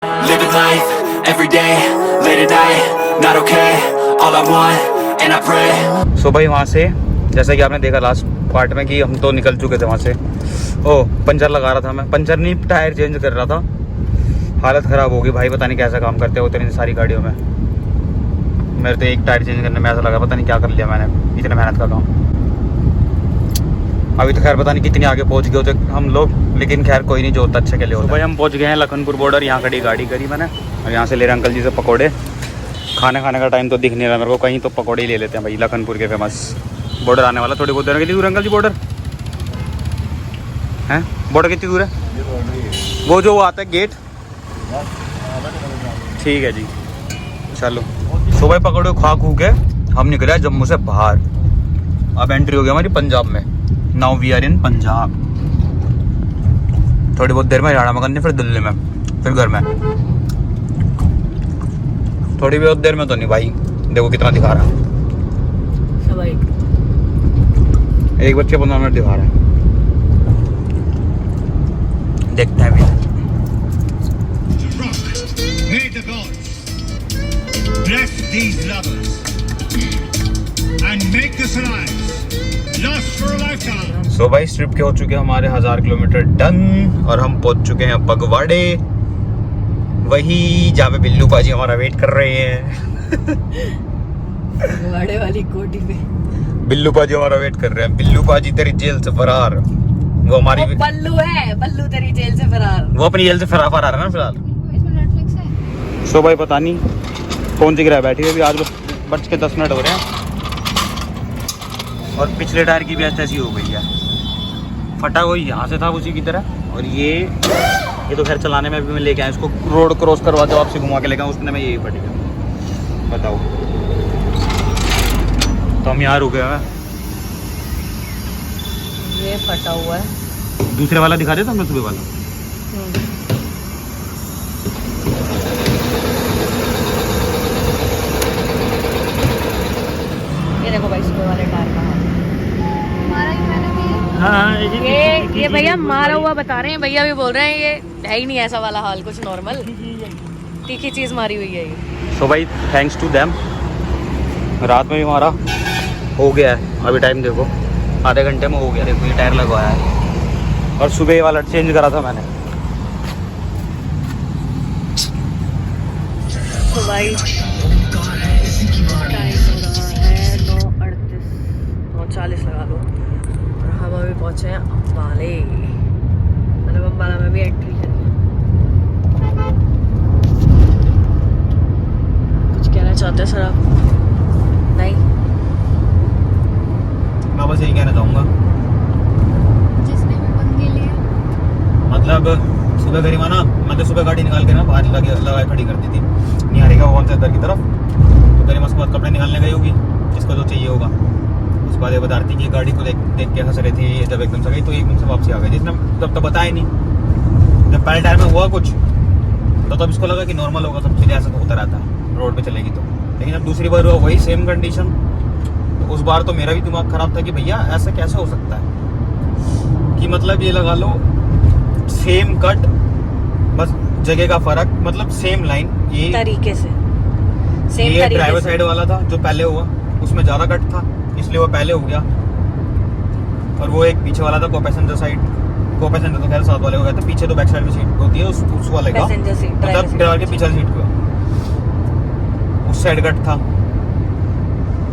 Living life, every day, late at night, not okay, all I want, and I pray. सो भाई वहाँ से जैसा कि आपने देखा लास्ट पार्ट में कि हम तो निकल चुके थे वहाँ से। ओ पंचर लगा रहा था मैं, पंचर नहीं टायर चेंज कर रहा था। हालत ख़राब हो गई भाई, पता नहीं कैसा काम करते हो इतनी सारी गाड़ियों में। मेरे तो एक टायर चेंज करने में ऐसा लगा पता नहीं क्या कर लिया मैंने, इतने मेहनत का काम। अभी तो खैर पता नहीं कितनी आगे पहुंच गए होते हम लोग, लेकिन खैर कोई नहीं, जो होता अच्छे के लिए होता है। भाई हम पहुंच गए हैं लखनपुर बॉर्डर। यहाँ खड़ी गाड़ी करी मैंने और यहाँ से ले रहे अंकल जी से पकौड़े। खाने का टाइम तो दिख नहीं रहा मेरे को, कहीं तो पकौड़े ही ले लेते हैं भाई, लखनपुर के फेमस। बॉर्डर आने वाला थोड़ी बहुत देर। कितनी दूर अंकल जी बॉर्डर हैं? बॉर्डर कितनी दूर है? वो जो आता है गेट, ठीक है जी चलो। सुबह पकौड़े खा खू के हम निकले जम्मू से बाहर। अब एंट्री हो गई हमारी पंजाब में। Now we are in Punjab. थोड़ी बहुत देर में हरियाणा में करनी, फिर दिल्ली में, फिर घर में। थोड़ी बहुत देर में तो नहीं भाई, देखो कितना दिखा रहा है। एक बच्चे 15 मिनट दिखा रहा है, देखते हैं अभी। May the gods bless these lovers and make this life last for a lifetime. सो भाई ट्रिप के हो चुके हैं हमारे 1000 किलोमीटर डन और हम पहुंच चुके हैं पगवाड़े, वही जहाँ पे बिल्लू पाजी हमारा वेट कर रहे हैं। पगवाड़े वाली कोठी पे बिल्लू पाजी हमारा वेट कर रहे हैं। बिल्लू पाजी तेरी जेल से फरार। वो हमारी बल्लू है, बल्लू तेरी जेल से फरार। वो अपनी जेल से फरार है ना फिलहाल। सो भाई पता नहीं कौन सी गिरा बैठी है अभी। आज बज के 10 मिनट हो रहे हैं और पिछले टायर की भी ऐसी हो गई है। फटा वही यहाँ से था उसी की तरह। और ये तो खैर चलाने में भी मैं लेके आया इसको, रोड क्रॉस करवा के वापसी घुमा के लेके आया, उसने में यही फट गया। बताओ, तो हम यहाँ रुके हैं। ये फटा हुआ है। दूसरे वाला दिखा देता हमने, सुबह वाला। ये देखो भाई सुबह वाले टायर का हाल। हाँ ये भैया मारा हुआ बता रहे हैं, भैया भी बोल रहे हैं ये है ही नहीं ऐसा वाला हाल, कुछ नॉर्मल तीखी चीज मारी हुई है ये। सो भाई थैंक्स टू देम रात में भी हमारा हो गया है। अभी टाइम देखो, आधे घंटे में हो गया। देखो ये टायर लगवाया है और सुबह वाला चेंज करा था मैंने। तो भाई टाइम हो रहा है 9:38, 9:40 लगा लो। और हम अभी पहुंचे हैं अम्बाले, मतलब अम्बाला में भी एंट्री करी है। कुछ कहना चाहते हैं सर आप? नहीं, मैं बस यही कहना चाहूँगा, जिसने भी पंगे लिए मतलब सुबह करीब ना, मैं तो सुबह गाड़ी निकाल के ना बाहर लगा खड़ी कर दी थी निहारी का वन से अंदर की तरफ। तो करीब उसके बाद कपड़े निकालने गई होगी जिसको जो चाहिए होगा। उसके बाद ये बता रही थी कि गाड़ी को देख के हंस रही थी। जब एकदम से गई तो एकदम से वापसी आ गई। जिसने तब तो बताया नहीं, जब पहले टायर में हुआ कुछ तो तब इसको लगा कि नॉर्मल होगा, सब चीज़ें ऐसा तो होता रहता है रोड पे चलेगी तो। लेकिन जब दूसरी बार हुआ वही सेम कंडीशन, तो उस बार तो मेरा भी दिमाग खराब था कि भैया ऐसा कैसे हो सकता है कि मतलब ये लगा लो सेम कट, बस जगह का फर्क, मतलब सेम लाइन। ये तरीके से ये ड्राइवर साइड वाला था जो पहले हुआ, उसमें ज़्यादा कट था इसलिए वो पहले हो गया। और वो एक पीछे वाला था को पैसेंजर साइड, को पैसेंजर तो खैर साथ वाले हो गया था, पीछे तो बैक साइड में सीट होती है उस वाले का, मतलब ड्राइवर के पीछे सीट पे उस साइड कट था,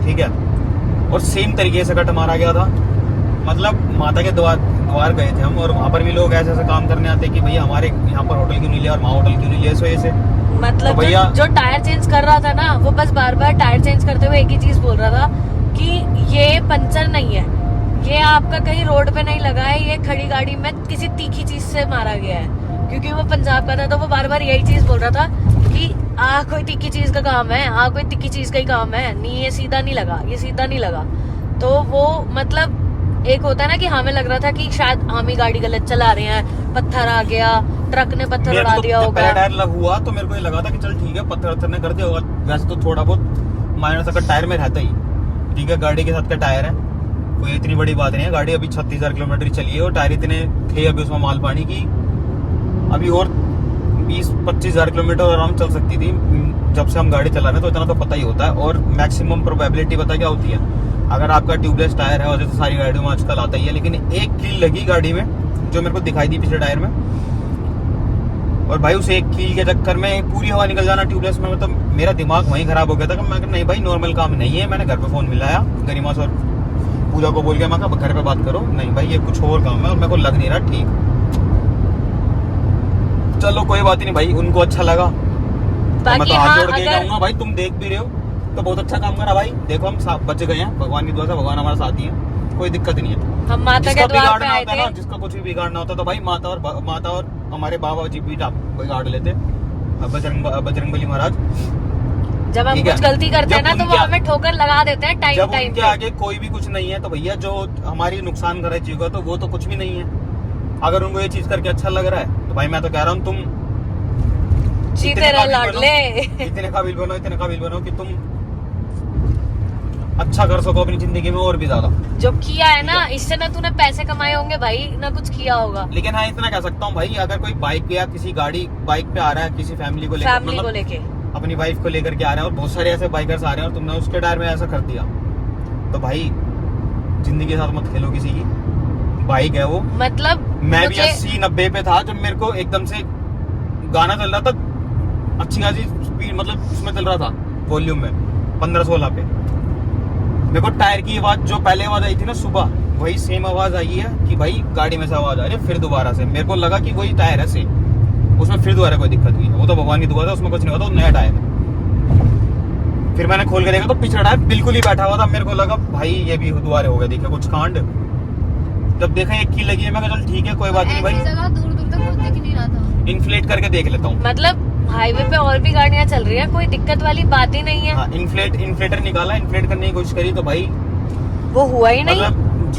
ठीक है। और सेम तरीके से कट मारा गया था। मतलब माता के द्वार गए थे हम, और वहाँ पर भी लोग ऐसे ऐसे काम करने आते कि भैया हमारे यहाँ पर होटल क्यों नहीं लिया और वहाँ होटल क्यों नहीं लिया, इस वजह से। मतलब तो भैया जो टायर चेंज कर रहा था ना, वो बस बार बार टायर चेंज करते हुए एक ही चीज बोल रहा था कि ये पंचर नहीं है, ये आपका कहीं रोड पे नहीं लगा है, ये खड़ी गाड़ी में किसी तीखी चीज से मारा गया है। क्योंकि वो पंजाब का था तो वो बार बार यही चीज बोल रहा था कि कोई तीखी चीज का काम है, कोई तीखी चीज का ही काम है, नहीं ये सीधा नहीं लगा, ये सीधा नहीं लगा। तो वो मतलब एक होता है ना कि हमें लग रहा था कि शायद हम ही गाड़ी गलत चला रहे हैं, पत्थर आ गया, ट्रक ने पत्थर उड़ा दिया होगा। पहला टायर हुआ तो मेरे को ये लगा था कि चल ठीक है पत्थर ने कर दिया होगा, वैसे तो थोड़ा बहुत माइनर सा टायर में रहता ही, ठीक है। गाड़ी के साथ का टायर है, कोई इतनी बड़ी बात नहीं है। गाड़ी अभी 36,000 किलोमीटर चली है और टायर इतने थे अभी उसमें माल पानी की, अभी और 20-25 हज़ार किलोमीटर आराम चल सकती थी। जब से हम गाड़ी चला रहे हैं तो इतना तो पता ही होता है। और मैक्सिमम प्रोबेबिलिटी पता क्या होती है, अगर आपका ट्यूबलेस टायर है, और जैसे सारी गाड़ियों में आजकल आता ही है, लेकिन एक कील लगी गाड़ी में जो मेरे को दिखाई दी पिछले टायर में, और भाई उस एक कील के चक्कर में पूरी हवा निकल जाना ट्यूबलेस में, मतलब मेरा दिमाग वहीं खराब हो गया था कि मैं नहीं भाई नॉर्मल काम नहीं है। मैंने घर पे फोन मिलाया गरिमा से और पूजा को बोल गया, मैं कहा घर पे बात करो, नहीं भाई ये कुछ और काम है और मेरे को लग नहीं रहा ठीक। चलो कोई बात ही नहीं भाई, उनको अच्छा लगा तो मैं तो हाथ जोड़ के कहूंगा भाई तुम देख भी रहे हो तो बहुत अच्छा काम करा भाई। देखो हम बच गए हैं, भगवान की दुआ से, भगवान हमारे साथ ही है, कोई दिक्कत नहीं है। हम माता के द्वार पे आए थे, जिसका कुछ भी बिगाड़ना होता तो भाई माता और हमारे बाबा जी भी बिगाड़ लेते, बजरंगबली महाराज। जब हम कुछ गलती करते हैं ना तो वो हमें ठोकर लगा देते हैं टाइम जब टाइम उनके पे। आगे कोई भी कुछ नहीं है तो भैया जो हमारी नुकसान कर रही चीज तो वो तो कुछ भी नहीं है। अगर उनको ये चीज करके अच्छा लग रहा है तो भाई मैं तो कह रहा हूँ तुम जीते रह लाडले। इतने काबिल बनो कि तुम अच्छा कर सको अपनी जिंदगी में और भी ज्यादा। जो किया है ना, इससे ना तूने पैसे कमाए होंगे भाई, ना कुछ किया होगा। लेकिन हाँ इतना कह सकता हूँ भाई, अगर कोई बाइक पे या किसी बाइक पे आ रहा है, किसी फैमिली को लेकर, अपनी वाइफ को लेकर के आ रहे हैं, और बहुत सारे ऐसे बाइकर्स आ रहे हैं और तुमने उसके टायर में ऐसा कर दिया तो भाई जिंदगी के साथ मत खेलो किसी की। बाइक है वो, मतलब मैं भी 80-90 पे था जब मेरे को एकदम से गाना चल रहा था, अच्छी खासी स्पीड मतलब उसमें चल रहा था वॉल्यूम में 15-16 पे, मेरे को टायर की आवाज जो पहले आवाज आई थी ना सुबह, वही सेम आवाज आई है कि भाई गाड़ी में से आवाज आ रही है। फिर दोबारा से मेरे को लगा कि वही टायर है सेम, उसमें फिर दोबारा कोई दिक्कत हुई है। वो तो भगवान की दुआ था, उसमें कुछ नहीं होता, वो नया टायर है। फिर मैंने खोल के देखा तो पिछला टायर बिल्कुल ही बैठा हुआ था। मेरे को लगा भाई ये भी दोबारा हो गया, देखा कुछ कांड। जब देखा एक की लगी है, मैं कहा चल ठीक है कोई बात नहीं भाई, दूर दूर तक कुछ दिख नहीं रहा था, इन्फ्लेट करके देख लेता हूँ। मतलब हाईवे पे और भी गाड़ियां चल रही है, कोई दिक्कत वाली बात ही नहीं है। हाँ, इन्फ्लेटर निकाला, इन्फ्लेट करने की कोशिश करी तो भाई वो हुआ ही नहीं। मतलब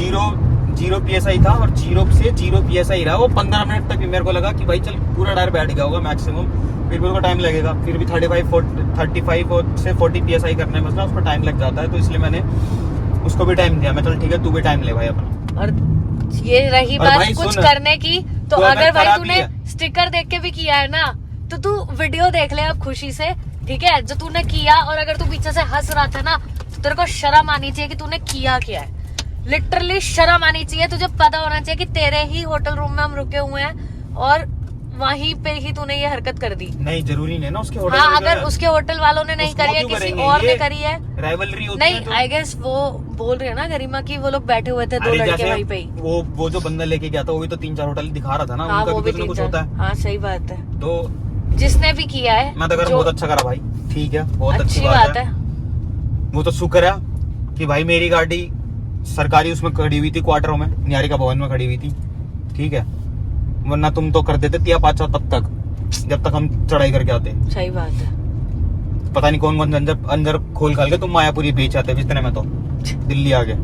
जीरो PSI था और 0 से 0 PSI रहा वो 15 मिनट तक भी। मेरे को लगा कि भाई चल पूरा टायर बैठ गया होगा मैक्सिमम, फिर भी उसको टाइम लगेगा। फिर भी 35 से 40 PSI करने में उसको टाइम लग जाता है, तो इसलिए मैंने उसको भी टाइम दिया। मैं चल ठीक है तू भी टाइम ले भाई अपना। और ये रही और बात कुछ करने की, तो अगर भाई तूने है। स्टिकर देख के भी किया है ना तो तू वीडियो देख ले अब खुशी से, ठीक है, जो तूने किया। और अगर तू पीछे से हंस रहा था ना तो तेरे को शर्म आनी चाहिए कि तूने किया क्या है। लिटरली शर्म आनी चाहिए, तुझे पता होना चाहिए कि तेरे ही होटल रूम में हम रुके हुए हैं और वहीं पे ही तूने ये हरकत कर दी। नहीं जरूरी नहीं ना उसके होटल। हाँ, अगर उसके होटल वालों ने नहीं करी है, किसी और ने करी है, राइवलरी होती नहीं, है तो। आई गेस वो बोल रहे हैं ना गरिमा की वो लोग बैठे हुए थे, दो लड़के वहीं पे ही। वो जो बंदा लेके गया था वो भी तो 3-4 होटल दिखा रहा था ना, हाँ, उनका वो भी भी कुछ ना कुछ होता है। हाँ सही बात है, तो जिसने भी किया है मैं तो अगर बहुत अच्छा करा भाई, ठीक है, बहुत अच्छी बात है। वो तो शुक्र है कि भाई मेरी गाड़ी सरकारी उसमें खड़ी हुई थी, क्वार्टरों में, निहारिका भवन में खड़ी हुई थी, ठीक है, वरना तुम तो कर देते 3-5 तब तक, जब तक हम चढ़ाई करके आते। सही बात है। पता नहीं कौन कौन अंदर खोल खाल के तुम मायापुरी बेच आते इतने में तो दिल्ली आ गए।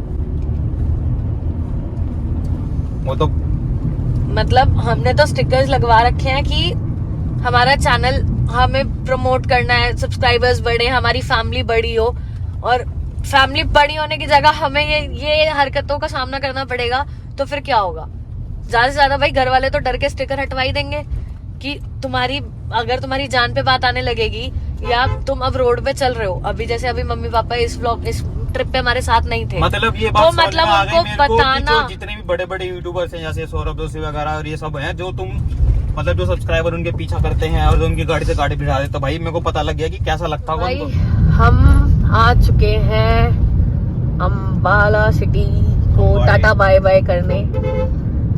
वो तो मतलब हमने तो स्टिकर्स लगवा रखे हैं कि हमारा चैनल हमें प्रमोट करना है, सब्सक्राइबर्स बढ़े, हमारी फैमिली बड़ी हो। और फैमिली बड़ी होने की जगह हमें ये हरकतों का सामना करना पड़ेगा तो फिर क्या होगा। ज्यादा से ज्यादा भाई घर वाले तो डर के स्टिकर हटवा ही देंगे कि अगर तुम्हारी जान पे बात आने लगेगी या तुम अब रोड पे चल रहे हो, अभी जैसे अभी मम्मी पापा इस ट्रिप पे हमारे साथ नहीं थे, मतलब ये बात तो मतलब उनको बताना, जितने भी बड़े बड़े यूट्यूबर्स हैं जैसे सौरभ जोशी वगैरह और ये सब हैं, जो तुम मतलब जो सब्सक्राइबर उनके पीछा करते हैं और जो उनकी गाड़ी से गाड़ी बिठा देते, तो भाई मेरे को पता लग गया कि कैसा लगता होगा उनको। हम आ चुके हैं अम्बाला सिटी को टाटा बाय बाय करने।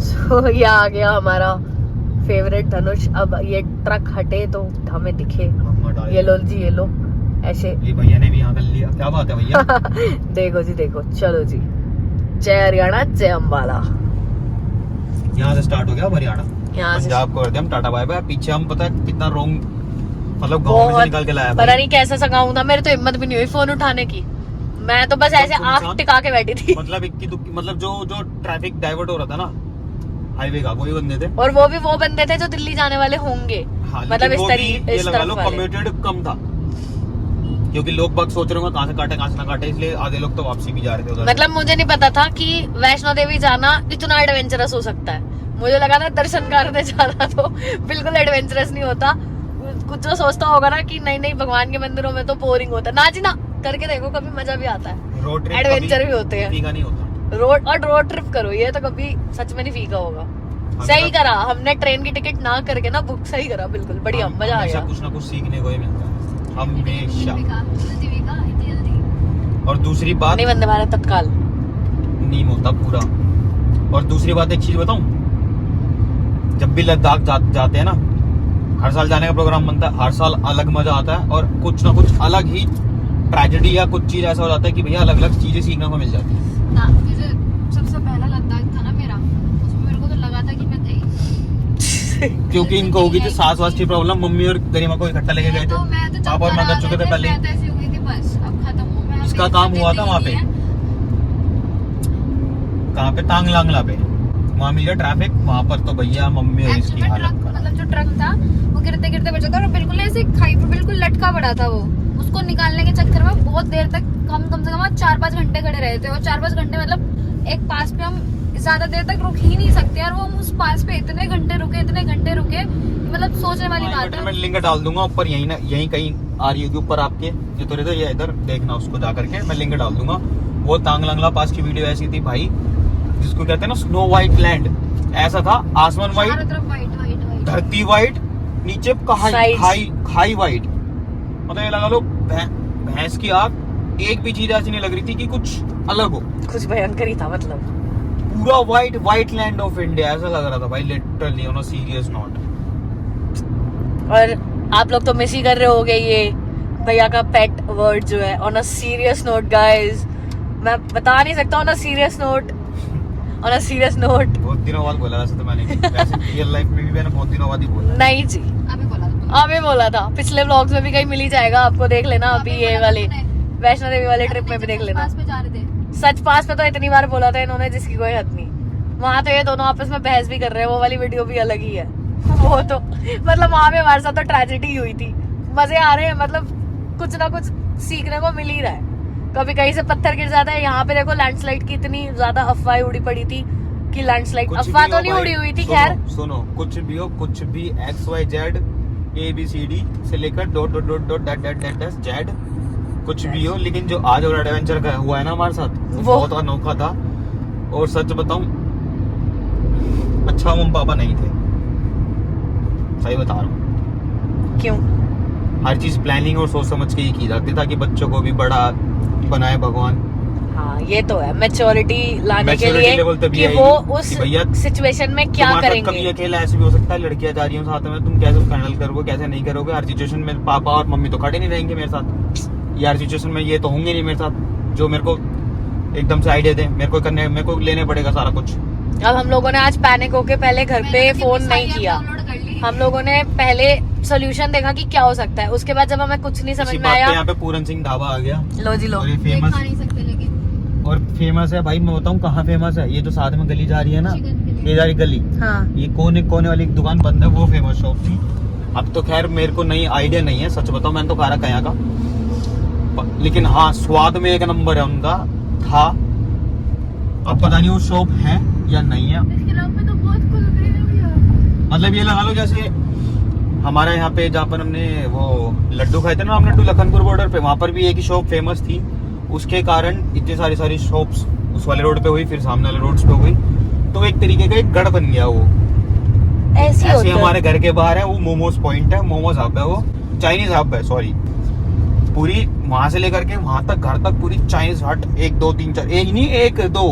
सो ये आ गया हमारा फेवरेट धनुष। अब ये ट्रक हटे तो हमें दिखे। ये लो जी, ये लो, ऐसे ये भैया ने भी यहाँ कर लिया, क्या बात है भैया। देखो जी देखो, चलो जी, जय हरियाणा जय अम्बाला। यहाँ से स्टार्ट हो गया हरियाणा, यहाँ से पंजाब को कर दिया हम टाटा बाय बाय। पीछे हम पता है कितना रोंग मतलब गाँव में से निकाल के लाया, पता नहीं कैसा सा गाँव था, मेरे तो हिम्मत भी नहीं हुई फोन उठाने की, मैं तो बस ऐसे आंख टिका के बैठी थी। मतलब इक्की दुक्की, मतलब जो ट्रैफिक डाइवर्ट हो रहा था ना हाईवे का, वही बंदे थे, और वो भी वो बंदे थे जो दिल्ली जाने वाले होंगे। हाँ, मतलब इस ये लगा लो तरफ वाले। कम्यूटेड कम था, क्योंकि लोग बाग सोच रहे होंगे कहाँ से काटे कहाँ से ना काटे, इसलिए आधे लोग तो वापसी भी जा रहे थे उधर। मतलब मुझे नहीं पता था कि वैष्णो देवी जाना इतना एडवेंचरस हो सकता है। मुझे लगा था दर्शन करने जाना तो बिल्कुल एडवेंचरस नहीं होता। कुछ जो सोचता होगा ना कि नहीं नहीं भगवान के मंदिरों में तो बोरिंग होता है, ना जी ना, करके देखो कभी मजा भी आता है, रोड ट्रिप एडवेंचर भी होते हैं। फीका नहीं होता। रोड ट्रिप करो, ये तो कभी सच में नहीं फीका होगा। सही करा हमने, ट्रेन की टिकट ना करके ना बुक सही करा, बिल्कुल बढ़िया, मजा आ गया। कुछ ना कुछ सीखने को ही मिलता है हमेशा। दीपिका इतनी जल्दी। और दूसरी बात, नहीं वंदे भारत तत्काल नीम होता पूरा। और दूसरी बात एक चीज बताऊं, जब भी लद्दाख जाते हैं ना, हर साल जाने का प्रोग्राम बनता है, हर साल अलग मजा आता है और कुछ ना कुछ अलग ही ट्रेजेडी या कुछ चीज ऐसा हो जाता है कि भैया अलग अलग चीजें सीखने को मिल जाती है ना। मुझे सबसे पहला लद्दाख था ना मेरा, उसमें मेरे को तो लगा था कि मैं थी। क्योंकि इनको होगी थी सांस वास की प्रॉब्लम। मम्मी और गरिमा को इकट्ठा लेके गए तो मैं थे, तो पापा और माँ कर चुके थे पहले। मैं तो ऐसी हो गई थी बस, अब खत्म हो। मैं इसका मेरी काम हुआ था जिंदगी वहाँ पे। नहीं है। कहाँ पे? तांगलांगला पे वहाँ मिला ट्रैफिक, वहाँ पर तो भैया मम्मी और इसकी Actually में हालत ट्रक, खराब। मतलब जो ट्रक था वो गिरते गिरते बचा था और बिल्कुल ऐसे खाई पे बिल्कुल लटका पड़ा था वो। उसको निकालने के चक्कर में बहुत देर तक हम कम से कम 4-5 घंटे खड़े रहे थे। और 4-5 घंटे मतलब एक पास पे हम ज्यादा देर तक रुक ही नहीं सकते यार। वो हम उस पास पे इतने घंटे रुके, मतलब सोचने वाली बात है। मैं लिंक डाल दूंगा ऊपर, यहीं कहीं आ रही होगी ऊपर आपके जो तो रहते, ये इधर देखना, उसको जा करके मैं लिंक डाल दूंगा। वो तांगलांगला पास की वीडियो ऐसी थी भाई, जिसको कहते हैं ना स्नो व्हाइट लैंड। ऐसा था, आसमान चारों व्हाइट, तरफ व्हाइट धरती व्हाइट, नीचे खाई व्हाइट। मतलब ये लगा लो भैंस की आग, एक भी चीज ऐसी नहीं लग रही थी कि कुछ अलग हो। कुछ भयंकर ही था, मतलब पूरा व्हाइट लैंड ऑफ इंडिया ऐसा लग रहा था भाई, literally on a serious note. और आप लोग तो मिस ही कर रहे होगे ये भैया का पेट वर्ड जो है, on a serious note guys. मैं बता नहीं सकता, ऑन अ सीरियस नोट। बहुत दिनों बाद बोला वैसे तो मैंने, वैसे रियल लाइफ में भी मैंने बहुत दिनों बाद ही बोला। नहीं जी, अभी बोला था, पिछले व्लॉग्स में भी कहीं मिल ही जाएगा आपको, देख लेना। अभी ये वाले वैष्णो देवी वाले ट्रिप में भी देख लेना। पास में जा रहे थे। सच पास पे तो इतनी बार बोला था इन्होंने जिसकी कोई हद नहीं। वहां तो ये दोनों आपस में बहस भी कर रहे हैं, वो वाली वीडियो भी अलग ही है। वो तो मतलब वहां पे हमारे साथ तो ट्रेजेडी हुई थी, मजे आ रहे हैं, मतलब कुछ ना कुछ सीखने को मिल ही रहा है। कभी कहीं से पत्थर गिर जाता है, यहाँ पे देखो लैंडस्लाइड की इतनी ज्यादा अफवाह उड़ी पड़ी थी कि लैंडस्लाइड, अफवाह तो नहीं उड़ी हुई थी खैर। सुनो, कुछ भी हो, कुछ भी XYZ ABCD से लेकर dot dot dot dot that Z कुछ भी हो, लेकिन जो आज और एडवेंचर का हुआ है ना हमारे साथ, वो बहुत अनोखा था। और सच बताऊं, अच्छा मम्मी पापा नहीं थे, सही बता रहा हूँ। क्यों? हर चीज प्लानिंग और सोच समझ के ही की जाती, ताकि बच्चों को भी बड़ा बनाए भगवान। हाँ ये तो है, मैच्योरिटी लाने के Maturity लिए level तभी कि आएगी वो उस कि भैया सिचुएशन में क्या तुम्हारे साथ करेंगे। कभी अकेला ऐसे भी हो सकता है, लड़कियां जा रही हो साथ में, तुम कैसे हैंडल करोगे, कैसे नहीं करोगे। हर सिचुएशन में पापा और मम्मी तो खड़े नहीं रहेंगे मेरे साथ, यार सिचुएशन में ये तो होंगे नहीं मेरे साथ, जो मेरे को एकदम से आइडिया दे, मेरे को लेने पड़ेगा सारा कुछ। अब हम लोगों ने आज पैनिक होके पहले घर पे फोन नहीं किया, हम लोगों ने पहले सोल्यूशन देखा कि क्या हो सकता है। उसके बाद जब हमें कुछ नहीं समझ में आया, यहाँ पे पूरन सिंह ढाबा आ गया। लो जी लो, और ये खा फेमस, नहीं सकते लेकिन और फेमस है भाई, मैं बताऊँ कहाँ फेमस है। ये जो साथ में गली जा रही है ना, चिकन के लिए। केदारी गली, हाँ ये कोने वाली एक दुकान बंद है, वो फेमस शॉप थी। अब तो खैर मेरे को नहीं आइडिया नहीं है, सच बताऊं, मैंने तो खा रखा यहाँ का, लेकिन हाँ स्वाद में एक नंबर है उनका था। अब पता नहीं वो शॉप है या नहीं है, इसके नाम पे तो बहुत कुछ भैया। मतलब ये लगा लो जैसे हमारे यहाँ पे जहाँ पर हमने वो लड्डू खाए थे ना हमने, लखनपुर बॉर्डर पे, वहाँ पर भी एक ही शॉप फेमस थी। उसके कारण इतनी सारी शॉप्स उस वाले रोड पे हुई, फिर सामने वाले रोड्स पे हुई, तो एक तरीके का एक गढ़ बन गया वो। ऐसी ऐसे होता है। हमारे घर के बाहर है वो मोमोज पॉइंट है, मोमोज हब है, वो चाइनीज हब है, सॉरी। पूरी वहां से लेकर के वहां तक, घर तक पूरी चाइनीज हट, 1 2 3 4, एक नहीं 1 2,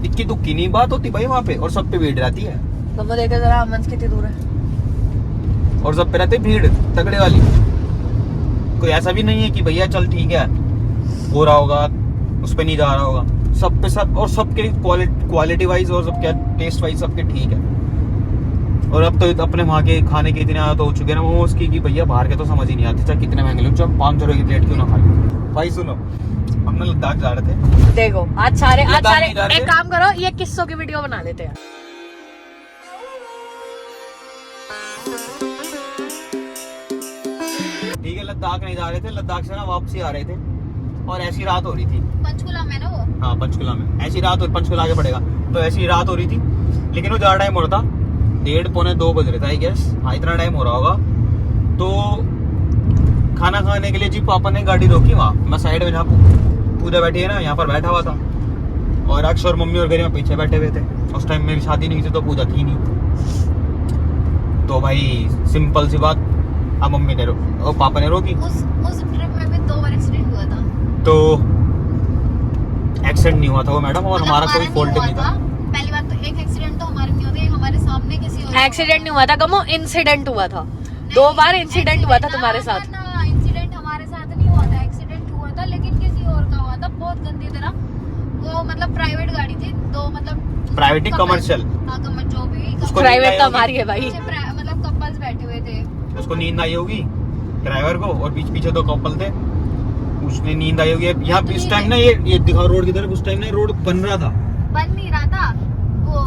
इक्की दुक्की नहीं बात होती भाई वहां पे। और सब पे भीड़ रहती है, तो वो देखो जरा अमन कितनी दूर है। और सब पे रहते भीड़ तगड़े वाली। कोई ऐसा भी नहीं है कि भैया चल ठीक है हो रहा होगा, उस पे नहीं जा रहा होगा, सब पे सब। और सबके क्वालिटी वाइज और सबके टेस्ट वाइज सबके ठीक है। और अब तो अपने वहाँ के खाने के इतने आदत हो चुके हैं ना मोमोज की, कि भैया बाहर के तो समझ ही नहीं आती, चाहे कितने महंगे लोग, चाहे 500 रुपए की प्लेट क्यों ना खा लो। भाई सुनो, हम लोग लद्दाख जा रहे थे, देखो आज सारे लद्दाख नहीं जा रहे एक थे। काम करो, ये किस्सों की वीडियो बना लेते हैं। ठीक है लद्दाख नहीं जा रहे थे, लद्दाख से ना वापसी आ रहे थे, और ऐसी रात हो रही थी। पंचकुला में ना वो। हाँ पंचकुला में ऐसी रात, और पंचकुला आगे पड़ेगा, तो ऐसी रात हो रही थी। लेकिन वो ज़्यादा टाइम हो रहा था, 1:30-2 बज रहे थे आई गेस। हाँ इतना टाइम हो रहा होगा। तो खाना खाने के लिए जी पापा ने गाड़ी रोकी वहाँ, मैं साइड में जहाँ पूजा बैठी है ना यहाँ पर बैठा हुआ था, और अक्ष और मम्मी और गरिमा पीछे बैठे हुए थे। उस टाइम मेरी शादी नहीं हुई थी तो पूजा थी नहीं। तो भाई सिंपल सी बात, अब मम्मी ने और पापा ने रोकी। उस ट्रिप में भी 2 बार एक्सीडेंट हुआ था। तो एक्सीडेंट नहीं हुआ था वो मैडम, और मतलब हमारा कोई फॉल्ट नहीं था। पहली बात तो एक एक्सीडेंट तो हमारे नहीं होते, हमारे सामने किसी और एक्सीडेंट नहीं हुआ था कमो, इंसिडेंट हुआ था। 2 बार इंसिडेंट हुआ था तुम्हारे साथ। इंसिडेंट हमारे साथ नहीं हुआ था, एक्सीडेंट हुआ था लेकिन किसी और का हुआ था बहुत गंदी तरह। वो मतलब प्राइवेट गाड़ी थी, 2 मतलब प्राइवेट नहीं कमर्शियल, हाँ जो भी उसको प्राइवेट तो हमारी है भाई। मतलब कपल्स बैठे हुए थे। उसको नींद आई होगी ड्राइवर को, और पीछे 2 कपल थे, उसने नींद आई होगी। यहाँ इस टाइम ना ये दिखा रोड की तरफ, उस टाइम ना रोड बन रहा था, बन नहीं रहा था, वो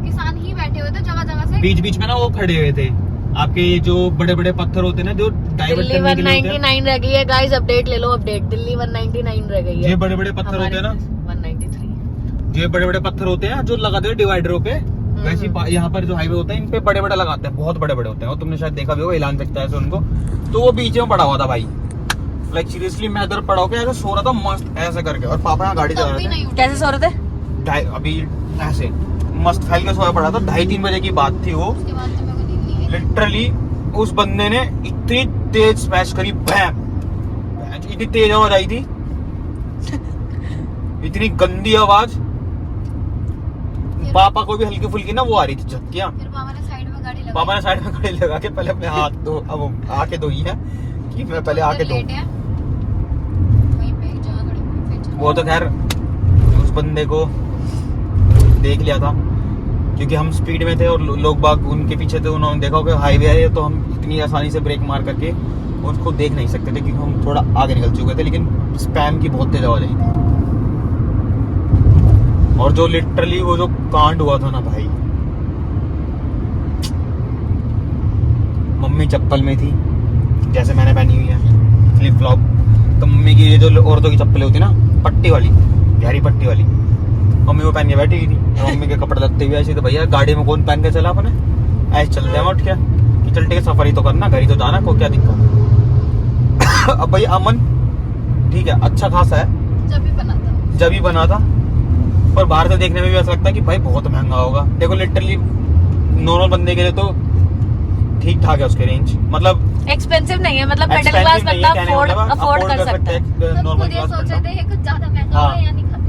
किसान ही बैठे हुए थे जगह जगह से। बीच बीच में ना वो खड़े हुए थे। आपके जो बड़े बड़े पत्थर होते हैं ना जो डाइवर्ट दिल्ली करने के लिए होते हैं, 199 रह गई है गाइस, अपडेट ले लो, अपडेट। दिल्ली 199 रह गई है। ये बड़े बड़े पत्थर होते हैं ना, 193। ये बड़े बड़े पत्थर होते हैं जो लगाते हैं डिवाइडरों पे, वैसे यहाँ पर जो हाईवे होता है इन पे बड़े बड़े लगाते हैं, बहुत बड़े बड़े होते हैं। और तुमने शायद देखा भी होगा, हिलान सकता है ऐसे उनको। तो वो बीच में पड़ा हुआ था भाई, लाइक सीरियसली मैं इधर पड़ा होकर ऐसे सो रहा था मस्त ऐसे करके, और पापा यहाँ गाड़ी चला रहे थे। कैसे सो रहे थे? अभी ऐसे मस्त फैल के सोया पड़ा था। 2:30-3 बजे की बात थी वो। उसके बाद तो मेरे को नींद नहीं आई। लिटरली उस बंदे ने इतनी तेज स्मैश करी, भैम, इतनी तेज आवाज आई थी, इतनी गंदी आवाज। पापा को भी हल्की फुल्की ना वो आ रही थी झटकियां। फिर पापा ने साइड में गाड़ी लगाई। पापा ने साइड में गाड़ी लगा के पहले अपने हाथ धो, अब आके धोई है कि मैं पहले आके धो। लेट है वहीं पे जगह खड़ी हुई, फिर वो तो खैर उस बंदे को देख लिया था क्योंकि हम स्पीड में थे और लोग बाग उनके पीछे थे। उन्होंने देखा कि हाईवे है तो हम इतनी आसानी से ब्रेक मार करके उसको देख नहीं सकते थे क्योंकि हम थोड़ा आगे निकल चुके थे। लेकिन स्पैम की बहुत तेज आवाज आई थी, और जो लिटरली वो जो कांड हुआ था ना भाई, मम्मी चप्पल में थी जैसे मैंने पहनी हुई है फ्लिप फ्लॉप, तो मम्मी की ये जो औरतों की चप्पलें होती ना पट्टी वाली, गहरी पट्टी वाली, मम्मी वो पहन के बैठी हुई थी। और मम्मी के कपड़े लगते हुए ऐसे, तो भैया गाड़ी में कौन पहन के चला अपने, ऐसे चलते हैं उठ क्या कि चल ठीक है सफर ही तो करना, घर ही तो जाना, को क्या दिक्कत। अब भाई अमन ठीक है अच्छा खासा है, जब ही बना था, पर बाहर से देखने में भी ऐसा लगता है कि भाई बहुत महंगा होगा। देखो लिटरली नॉर्मल बंदे के लिए तो ठीक ठाक है उसके रेंज, मतलब एक्सपेंसिव नहीं है, मतलब मिडिल क्लास बंदा अफोर्ड कर सकता है। नॉर्मल क्लास सोचे बंदा। थे कुछ ज्यादा महंगा हाँ। हो या नहीं खाते।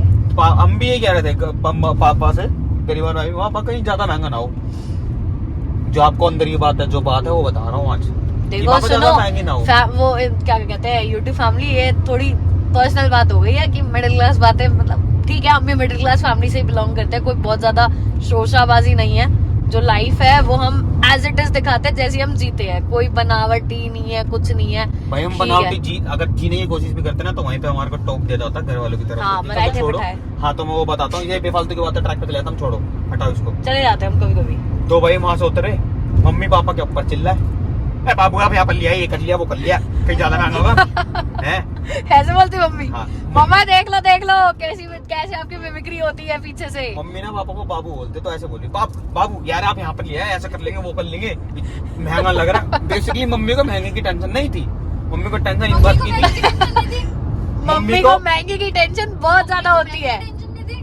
हम भी ये कह रहे थे पापा से, गरीबन भाई वहाँ पर कहीं ज्यादा महंगा ना हो। जो आपको अंदर की बात है, जो बात है वो बता रहा हूँ आज। देखो सुनो, वो क्या कहते हैं यूट्यूब फैमिली, ये थोड़ी पर्सनल बात हो गई है कि मिडिल क्लास बातें, मतलब ठीक है हम भी मिडिल क्लास फैमिली से बिलोंग करते हैं, कोई बहुत ज्यादा शोरशाबाजी नहीं है। जो लाइफ है वो हम एज इट इज दिखाते हैं, जैसे हम जीते हैं, कोई बनावटी नहीं है, कुछ नहीं है भाई। हम बनावटी अगर जीने की कोशिश भी करते ना तो वहीं पे हमारे को टोक दिया जाता है घर वालों की तरफ। हाँ, से। बैठे छोड़ो। बिठाए। हाँ तो मैं वो बताता हूँ, ये बेफालतू की बात है, ट्रैक पे चले जाता हम, छोड़ो हटाओ इसको। चले जाते हैं हम कभी कभी। तो भाई वहां से उतरे, मम्मी पापा के ऊपर चिल्ला है, बाबू आप यहाँ पर लिया, ये कर लिया वो कर लिया, कहीं ज्यादा महंगा होगा है। ऐसे बोलती मम्मी। हाँ। मम्मा देख लो कैसे आपकी मिमिक्री होती है पीछे से। मम्मी ना पापा को बाबू बोलते, तो ऐसे बोली बाबू यार आप यहाँ पर लिया है, ऐसा कर लेंगे वो कर लेंगे, महंगा लग रहा। बेसिकली मम्मी को महंगे की टेंशन नहीं थी, मम्मी को टेंशन इस बात की थी, मम्मी को महंगे की टेंशन बहुत ज्यादा होती है।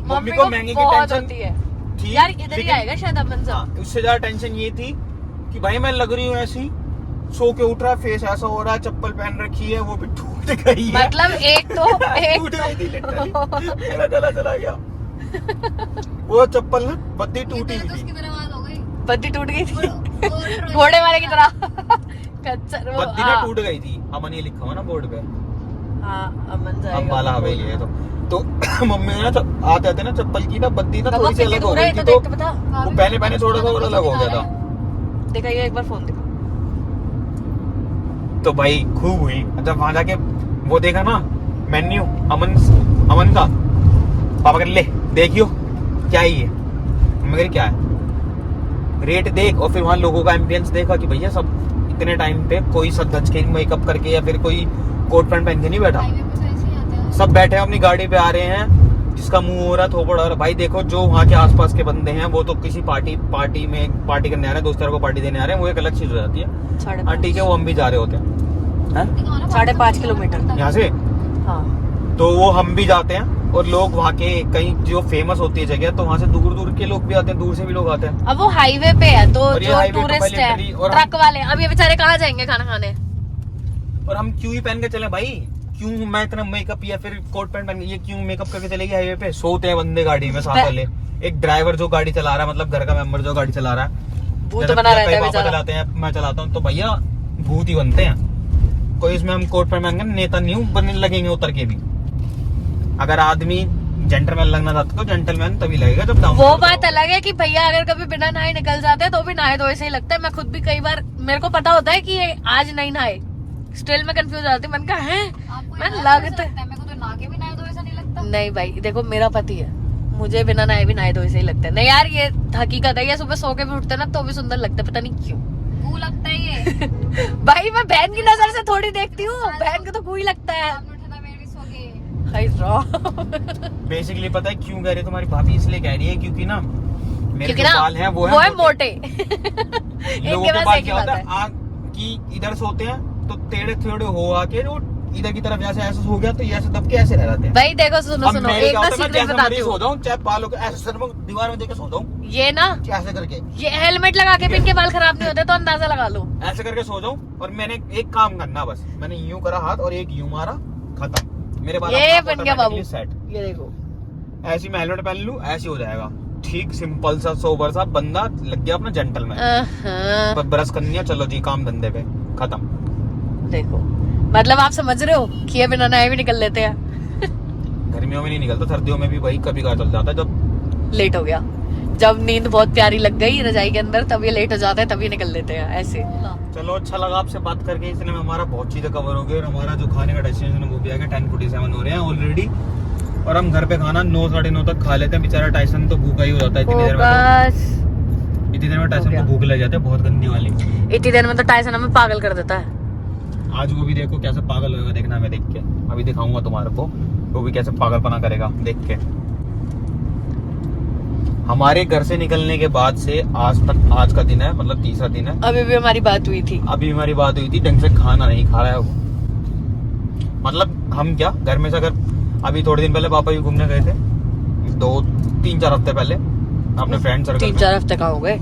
मम्मी को महंगे की बहुत टेंशन होती है थी, यार, इधर ही लेकिन- आएगा शायद अमन साहब। उससे ज्यादा टेंशन ये थी कि भाई मैं लग रही हूँ ऐसी, सो के उठ रहा है, फेस ऐसा हो रहा है, चप्पल पहन रखी है वो भी टूट गई है। मतलब एक टूट गई थी literally। मेरा चला गया वो चप्पल ना बद्दी टूटी हुई थी, बत्ती टूट गई थी घोड़े वाले की तरह। कच्चर वो, बद्दी ना टूट गई थी। अमन ये लिखा हुआ ना बोर्ड पे, हाँ, अमन जाएगा। अम्बाला हवेली है तो मम्मी ने ना आते आते ना चप्पल की ना बद्दी ना बाबा, थोड़ी सी अलग हो कितनी गई दूर है, थी, तो तो देख तो बता। वो पहले थोड़ा सा और अलग हो गया था। दिखाइए एक बार फोन दिखा। तो भाई खूब हुई जब वहां जाके वो देखा ना मेन्यू अमन का, पापा कर ले देखियो क्या ही है, मगर क्या है रेट देख, और फिर वहां लोगों का एम्बियंस देखा कि भैया सब इतने टाइम पे कोई सज धज के मेकअप करके या फिर कोई कोट पैंट पहन के नहीं बैठा, सब बैठे हैं अपनी गाड़ी पे आ रहे हैं, जिसका मुंह हो रहा है थोपड़ हो रहा है। भाई देखो जो वहाँ के आसपास के बंदे हैं वो तो किसी पार्टी करने आ रहे हैं, दोस्तों को पार्टी देने आ रहे हैं, वो एक अलग चीज हो जाती है। हाँ ठीक है, वो हम भी जा रहे होते हैं 5.5 किलोमीटर यहाँ से, हाँ। तो वो हम भी जाते हैं और लोग वहाँ के कहीं जो फेमस होती है जगह, तो वहाँ से दूर दूर के लोग भी आते हैं, दूर से भी लोग आते हैं। अब वो हाईवे पे है तो और ये जो हाईवे तो टूरिस्ट पहले है इटली और ट्रक वाले, अब ये बेचारे कहाँ जाएंगे खाना खाने? और हम क्यों ही पहन के चले भाई? क्यों मैं इतना मेकअप या फिर कोट पैंट पहन के, ये क्यों मेकअप करके चलेगी हाईवे पे? सोते हैं बंदे गाड़ी में साथ वाले, एक ड्राइवर जो गाड़ी चला रहा है, मतलब घर का मेंबर जो गाड़ी चला रहा है, भूत बना रहता है पापा बेचारा। चलाते हैं, मैं चलाता हूँ, तो भैया भूत ही बनते हैं। कोई इसमें हम कोट पैंट पहन के नेता नहीं बनने लगेंगे उतर के भी। अगर आदमी जेंटलमैन लगना चाहता तो जेंटलमैन तभी लगेगा जब डाउन। वो बात अलग है कि भैया अगर कभी बिना नहाए निकल जाते हैं तो भी नहाए तो ऐसे ही लगता है। मैं खुद भी कई बार, मेरे को पता होता है कि ये आज नहीं नहाए, स्टिल में कंफ्यूज हो जाती हूँ। मैंने कहा है मैं लगता है, मेरे को तो नहा के भी नहाए तो ऐसा नहीं लगता। नहीं भाई देखो मेरा पति है, मुझे बिना नहाए भी नहाए तो ऐसे ही लगता है। नहीं यार ये हकीकत है, ये सुबह सो के भी उठते ना तो भी सुंदर लगता है, पता नहीं क्यों गू लगता है ये। भाई मैं बहन की नजर से थोड़ी देखती हूँ, बहन को तो कोई लगता है। बेसिकली पता है क्यों कह रही है तुम्हारी भाभी? इसलिए कह रही है क्योंकि ना मेरे क्योंकि जो ना बाल हैं वो है मोटे। लोगों इनके के पास बाल एक ही क्या होता बात है, है। आग की इधर सोते हैं तो टेढ़े थोड़े हो आके वो इधर की तरफ ऐसे ऐसे हो गया तो ये ऐसे दब के ऐसे रह जाते हैं। भाई देखो सुनो अब सुनो, मेरे एक क्या ना होता है, मैं सीक्रेट जैसे बताती मरीज हूँ। सो जाऊं, चाहे बालों के ऐसे सर में दीवार में देके सो जाऊं, ये ना ऐसे करके, ये हेलमेट लगा के भी इनके बाल खराब नहीं होते तो अंदाजा लगा लो। ऐसे करके सो जाऊं, और मैंने एक काम करना बस, मैंने यूं करा हाथ और एक यूं मारा, खत्म। मेरे बाल ये बन गया बाबू। सेट। ये देखो ऐसी मैं हेलमेट पहन लूं, ऐसे हो जाएगा ठीक, सिंपल सा सोबर सा बंदा लग गया अपना जेंटलमैन। ब्रश करनी है, चलो जी काम धंधे पे, खत्म। देखो मतलब आप समझ रहे हो कि ये बिना नहाए भी निकल लेते हैं। गर्मियों में नहीं निकलता, सर्दियों में भी भाई कभी कभार चल जाता है, जब लेट हो गया, जब नींद बहुत प्यारी लग गई रजाई के अंदर तब ये लेट हो जाता है, तभी निकल लेते हैं ऐसे। चलो अच्छा लगा आपसे बात करके, इसलिए हमारा बहुत चीजें कवर हो गई और हमारा जो खाने का डेस्टिनेशन है वो भी आ गया। 10:47 हो रहे हैं ऑलरेडी, और हम घर पे खाना 9 साढ़े 9 तक खा लेते हैं। बेचारा टाइसन तो भूखा ही हो जाता है इतनी देर में, इतनी देर में टाइसन को भूख लग जाती है बहुत गंदी वाली। इतनी देर में तो टाइसन हमें पागल कर देता है। आज वो भी देखो कैसे पागल होगा, देखना मैं देख के अभी दिखाऊंगा तुम्हारे को, वो भी कैसे पागलपना करेगा देख के। हमारे घर से निकलने के बाद से आज तक, आज का दिन है मतलब तीसरा दिन है, अभी भी हमारी बात हुई थी, अभी हमारी बात हुई थी, ढंग से खाना नहीं खा रहा है वो। मतलब हम क्या घर में से, अगर अभी थोड़े दिन पहले पापा भी घूमने गए थे, 2-3-4 हफ्ते पहले अपने फ्रेंड सर्कल 3-4 हफ्ते कहाँ हो गए?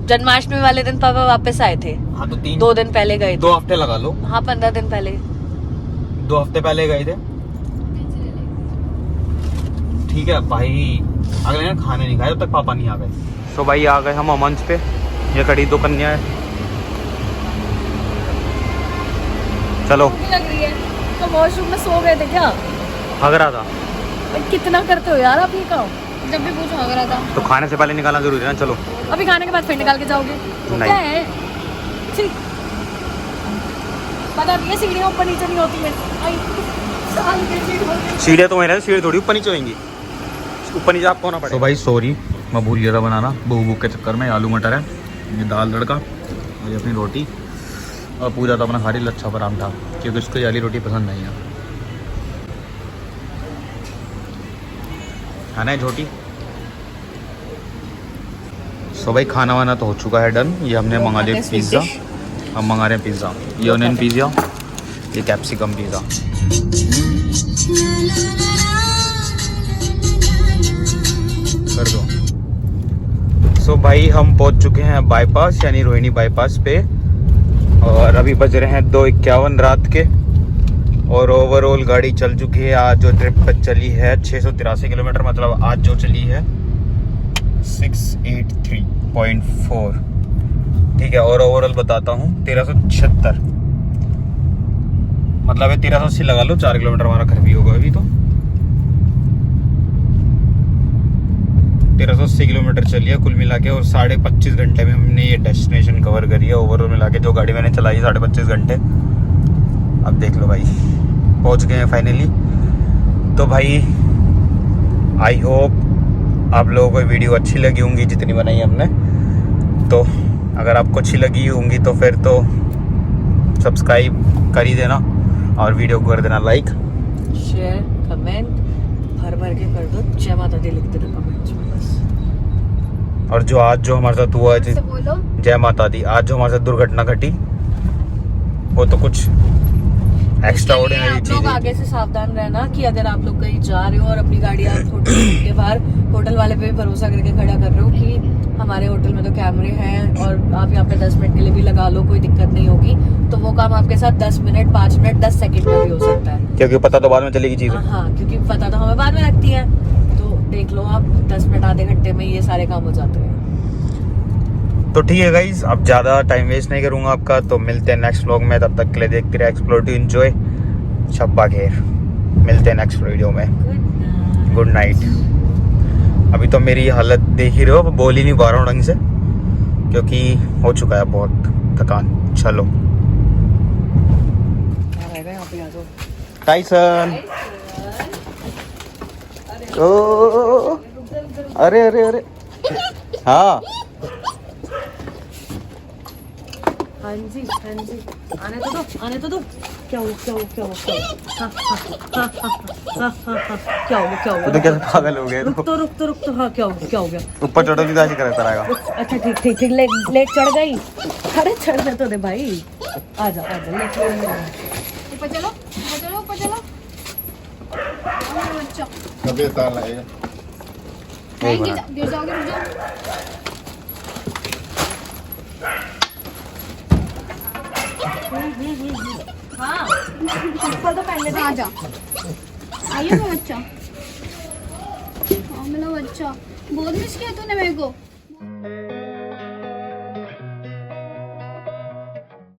जन्माष्टमी वाले दिन पापा वापस आए थे। हाँ तो 2 दिन पहले गए थे। 2 हफ्ते लगा लो, हाँ 15 दिन पहले, 2 हफ्ते पहले गए थे। ठीक है भाई, अगले दिन खाने नहीं खाए जब तक पापा नहीं आ गए। तो भाई आ गए हम मंच पे, ये खड़ी 2 कन्या है। चलो लग रही है तो वॉशरूम में सो गए थे क्या? भाग रहा था। कितना करते हो यार आप ये काम? जब भी पूछो अगर आता तो खाने से पहले निकालना जरूरी है ना। चलो अभी खाने के बाद फिर निकाल के जाओगे? नहीं। क्या है? छी। पता नहीं है सीढ़ियाँ ऊपर नीचे नहीं होती है। आई, साल के सीढ़ी हो गई। सीढ़ियाँ तो मेरे सीढ़ी थोड़ी ऊपर नीचे होंगी, ऊपर नीचे आपको होना पड़ेगा। तो भाई सॉरी, मैं भूल गया था बनाना, भूख के चक्कर में। आलू मटर है, ये दाल तड़का और ये अपनी रोटी, और पूजा तो अपना खा रही लच्छा पराठा, क्योंकि उसको ये वाली रोटी पसंद नहीं है। खाना है झोटी। सो भाई खाना वाना तो हो चुका है डन। ये हमने मंगा लिया पिज़्ज़ा, हम मंगा रहे हैं पिज़्ज़ा, ये ऑनियन पिज़्ज़ा, ये कैप्सिकम पिज़्ज़ा। कर दो। सो भाई हम पहुंच चुके हैं बाईपास, यानी रोहिणी बाईपास पे, और अभी बज रहे हैं 2:51 रात के, और ओवरऑल गाड़ी चल चुकी है। आज जो ट्रिप पर चली है 683 किलोमीटर, मतलब आज जो चली है 683.4, ठीक है। और ओवरऑल बताता हूँ 1376, मतलब 1380 लगा लो, 4 किलोमीटर हमारा घर भी होगा अभी। तो 1380 किलोमीटर चली है कुल मिला के, और 25.5 घंटे में हमने ये डेस्टिनेशन कवर करी है ओवरऑल मिला के। जो गाड़ी मैंने चलाई 25.5 घंटे। अब देख लो भाई, पहुंच गए हैं फाइनली। तो भाई आई होप आप लोगों को वीडियो अच्छी लगी होंगी जितनी बनाई हमने। तो अगर आपको अच्छी लगी होंगी तो फिर तो सब्सक्राइब कर ही देना, और वीडियो को कर देना लाइक, शेयर, कमेंट, भर भर के कर दो, जय माता दी लिख देना कमेंट्स में बस। और जो आज जो हमारे साथ हुआ है, से बोलो जय माता दी, आज जो हमारे साथ दुर्घटना घटी वो तो कुछ एक्स्ट्रा ऑर्डिनरी आप चीज लोग है। आगे से सावधान रहना कि अगर आप लोग कहीं जा रहे हो और अपनी गाड़ी आप होटल के बाहर होटल वाले पे भी भरोसा करके खड़ा कर रहे हो कि हमारे होटल में तो कैमरे हैं और आप यहाँ पे 10 मिनट के लिए भी लगा लो, कोई दिक्कत नहीं होगी, तो वो काम आपके साथ 10 मिनट 5 मिनट 10 सेकंड में भी हो सकता है। क्योंकि पता तो बाद में चलेगी चीजें। हाँ, क्योंकि पता तो हमें बाद में लगती है, तो देख लो आप 10 मिनट आधे घंटे में ये सारे काम हो जाते हैं। तो ठीक है गाइज, अब ज्यादा टाइम वेस्ट नहीं करूंगा आपका, तो मिलते हैं नेक्स्ट व्लॉग में। तब तक के लिए देखते रहे एक्सप्लोर टू एंजॉय। शब्बा खैर, मिलते हैं नेक्स्ट वीडियो में। Good night. अभी तो मेरी हालत देख ही रहे हो, बोल ही नहीं पा रहा हूँ ढंग से क्योंकि हो चुका है बहुत थकान। चलो टाइसन। ओ अरे अरे अरे हाँ हाँ जी आने तो दो क्या हुआ क्या हुआ तो कैसे पागल हो गए? रुक तो हाँ क्या हो गया ऊपर चढ़ोगी तो ऐसे करता रहेगा। अच्छा ठीक लेट चढ़ गई। अरे चढ़ने तो दे भाई, आजा लेट ऊपर चलो बच्चा कभी तार लगेगा। गिर जाओगे, रुक जाओ। हाँ चप्पल तो पहन ले। आ जा, आइए वो बच्चा। हाँ मेरा बच्चा, बहुत मिस किया तूने मेरे को।